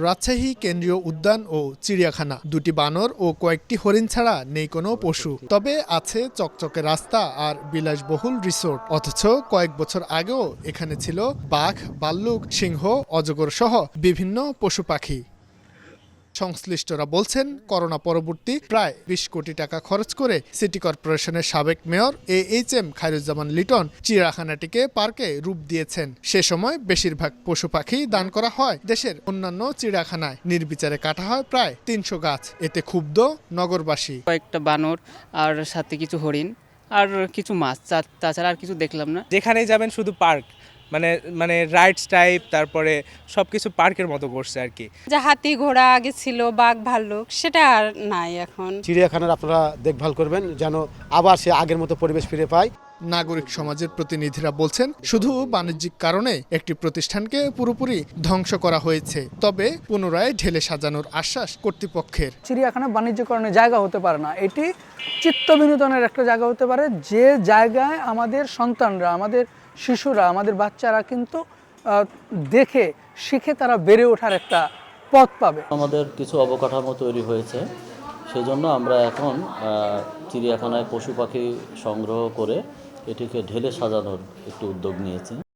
রাজশাহী কেন্দ্রীয় উদ্যান ও চিড়িয়াখানা, দুটি বানর ও কয়েকটি হরিণ ছাড়া নেই কোনো পশু। তবে আছে চকচকে রাস্তা আর বিলাসবহুল রিসোর্ট। অথচ কয়েক বছর আগেও এখানে ছিল বাঘ, ভাল্লুক, সিংহ, অজগর সহ বিভিন্ন পশু পাখি। সংশ্লিষ্টরা বলছেন, করোনা পরবর্তী প্রায় ২০ কোটি টাকা খরচ করে সিটি কর্পোরেশনের সাবেক মেয়র AHM খায়রুজ্জামান লিটন চিড়িয়াখানাটিকে পার্কে রূপ দিয়েছেন। সে সময় বেশিরভাগ পশু পাখি দান করা হয় দেশের অন্যান্য চিড়িয়াখানায়। নির্বিচারে কাটা হয় প্রায় ৩০০ গাছ। এতে ক্ষুব্ধ নগরবাসী। কয়েকটা বানর আর সাথে কিছু হরিণ আর কিছু মাছ, তাছাড়া আর কিছু দেখলাম না। যেখানেই যাবেন শুধু পার্ক, মানে মানে রাইডস টাইপ, তারপরে সবকিছু পার্কের মতো করছে আর কি। যে হাতি ঘোড়া আগে ছিল, বাঘ ভাল্লুক, সেটা আর নাই এখন। চিড়িয়াখানার আপনারা দেখভাল করবেন যেন আবার সে আগের মতো পরিবেশ ফিরে পায়। নাগরিক সমাজের প্রতিনিধিরা বলছেন, শুধু বাণিজ্যিক কারণে একটি প্রতিষ্ঠানকে পুরোপুরি ধ্বংস করা হয়েছে। তবে পুনরায় ঢেলে সাজানোর আশ্বাস কর্তৃপক্ষের। চিড়িয়াখানা বাণিজ্যকরণের জায়গা হতে পারে না, এটি চিত্ত বিনোদনের একটা জায়গা হতে পারে, যে জায়গায় আমাদের সন্তানরা, আমাদের শিশুরা, আমাদের বাচ্চারা কিন্তু দেখে শিখে তারা বেড়ে ওঠার একটা পথ পাবে। আমাদের কিছু অবকাঠামো তৈরি হয়েছে, সেজন্য আমরা এখন চিড়িয়াখানায় পশু পাখি সংগ্রহ করে এটিকে ঢেলে সাজানোর একটু উদ্যোগ নিয়েছি।